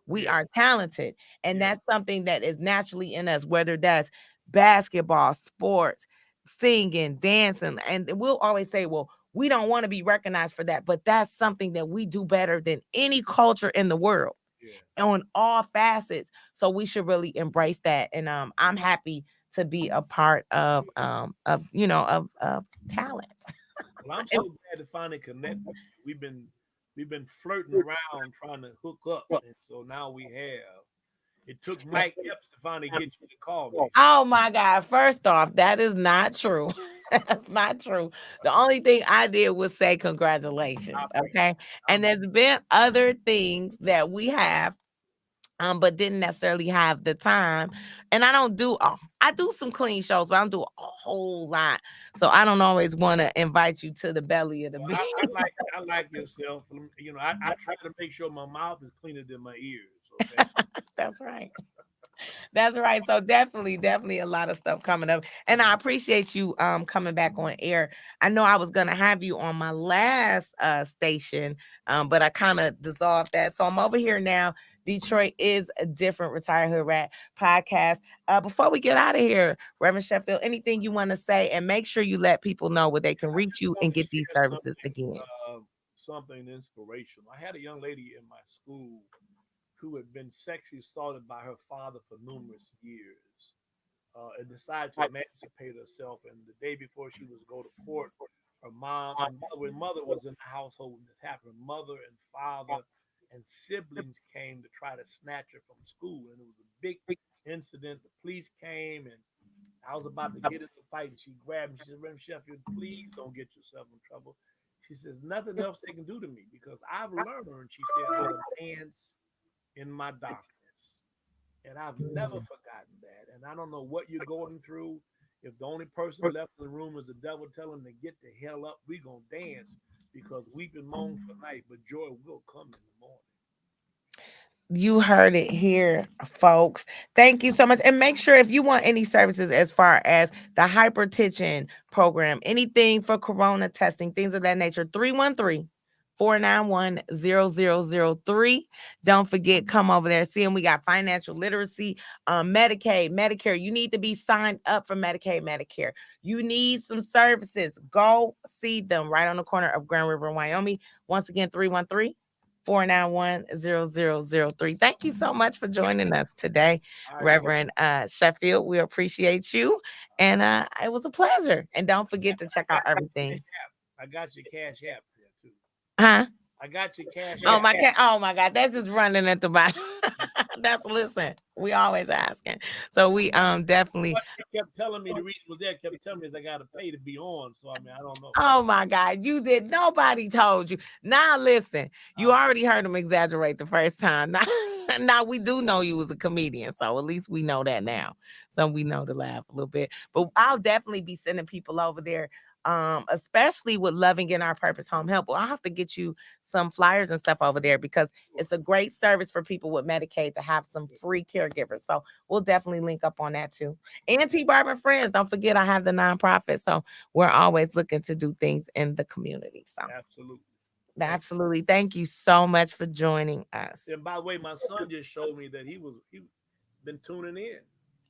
We Yeah. are talented. And Yeah. that's something that is naturally in us, whether that's basketball, sports, singing, dancing. And we'll always say, well, we don't want to be recognized for that. But that's something that we do better than any culture in the world Yeah. on all facets. So we should really embrace that. And I'm happy to be a part of talent. Well, I'm so glad to finally connect with you. We've been flirting around trying to hook up, and so now we have. It took Mike Epps to finally get you to call me. Oh my God. First off, that is not true. That's not true. The only thing I did was say I congratulations. appreciate Okay. it. And there's been other things that we have, but didn't necessarily have the time. And I do some clean shows, but I don't do a whole lot. So I don't always want to invite you to the belly of the Well, beast. I like yourself. I try to make sure my mouth is cleaner than my ears. Okay. That's right. That's right. So definitely a lot of stuff coming up. And I appreciate you coming back on air. I know I was gonna have you on my last station, but I kind of dissolved that. So I'm over here now. Detroit is a different Retired Hood Rat podcast. Before we get out of here, Reverend Sheffield, anything you want to say, and make sure you let people know where they can I reach just you want and to get these share services something, again. something inspirational. I had a young lady in my school who had been sexually assaulted by her father for numerous years, and decided to emancipate herself. And the day before she was to go to court, when mother was in the household when this happened, mother and father and siblings came to try to snatch her from school. And it was a big incident. The police came, and I was about to get in the fight, and she grabbed me. She said, Reverend Sheffield, please don't get yourself in trouble. She says, nothing else they can do to me because I've learned, she said, how to dance in my darkness. And I've never forgotten that. And I don't know what you're going through. If the only person left in the room is the devil telling them to get the hell up, we going to dance because we've been moan for night, but joy will come in the morning. You heard it here, folks. Thank you so much. And make sure, if you want any services as far as the hypertension program, anything for corona testing, things of that nature, 313-491-0003. Don't forget, come over there. See, and we got financial literacy, Medicaid, Medicare. You need to be signed up for Medicaid, Medicare. You need some services. Go see them right on the corner of Grand River and Wyoming. Once again, 313 491-0003. Thank you so much for joining us today, All right, Kim. Reverend Sheffield. We appreciate you. And it was a pleasure. And don't forget to check I out got your everything. cash app. I got your cash app there too. Huh? I got your cash Oh app. my God. Oh my God. That's just running into my that's listen. We always asking. So we definitely. But they kept telling me the reason was there. Kept telling me is I got to pay to be on. So I mean, I don't know. Oh my God, you did. Nobody told you. Now listen, you Uh, already heard him exaggerate the first time. Now we do know you was a comedian, so at least we know that now. So we know to laugh a little bit. But I'll definitely be sending people over there, especially with Loving in Our Purpose Home Help. Well, I'll have to get you some flyers and stuff over there because it's a great service for people with Medicaid to have some free caregivers. So we'll definitely link up on that too. And T.Barb and Friends, don't forget I have the nonprofit. So we're always looking to do things in the community. So absolutely. absolutely. Thank you so much for joining us. And by the way, my son just showed me that he been tuning in.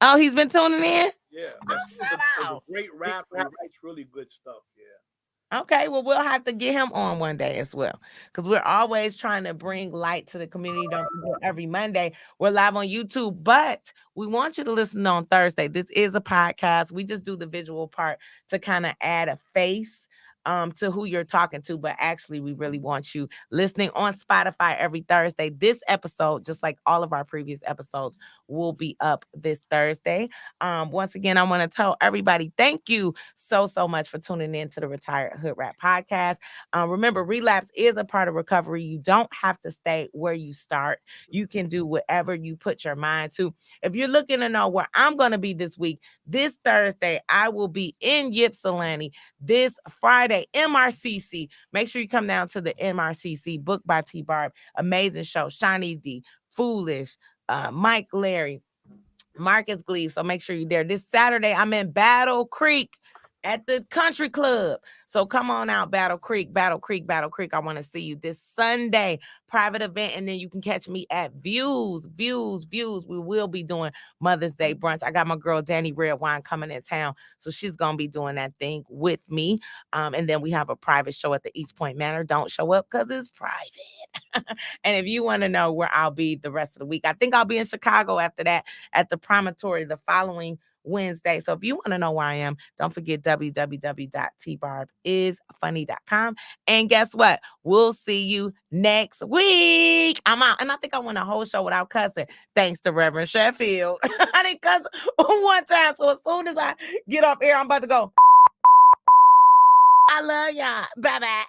Oh, he's been tuning in? Yeah, Oh, my son's shout a out. great rapper. He writes really good stuff. Yeah. Okay, well, we'll have to get him on one day as well because we're always trying to bring light to the community. Don't forget, every Monday we're live on YouTube, but we want you to listen on Thursday. This is a podcast. We just do the visual part to kind of add a face to who you're talking to, but actually, we really want you listening on Spotify every Thursday. This episode, just like all of our previous episodes, will be up this Thursday. Once again, I want to tell everybody thank you so much for tuning in to the Retired Hood Rat podcast. Remember, relapse is a part of recovery. You don't have to stay where you start. You can do whatever you put your mind to. If you're looking to know where I'm going to be this week, this Thursday, I will be in Ypsilanti. This Friday, MRCC. Make sure you come down to the MRCC, booked by T.Barb. Amazing show. Shawnee D, Foolish, Mike Larry, Marcus Gleave. So make sure you're there. This Saturday, I'm in Battle Creek at the country club. So come on out, Battle Creek, Battle Creek, Battle Creek. I want to see you this Sunday, private event. And then you can catch me at Views. We will be doing Mother's Day brunch. I got my girl Danny Redwine coming in town. So she's going to be doing that thing with me. And then we have a private show at the East Point Manor. Don't show up because it's private. And if you want to know where I'll be the rest of the week, I think I'll be in Chicago after that at the Promontory the following Wednesday. So if you want to know where I am, don't forget www.tbarbisfunny.com. And guess what? We'll see you next week. I'm out. And I think I went a whole show without cussing, thanks to Reverend Sheffield. I didn't cuss one time. So as soon as I get off air, I'm about to go, I love y'all. Bye-bye.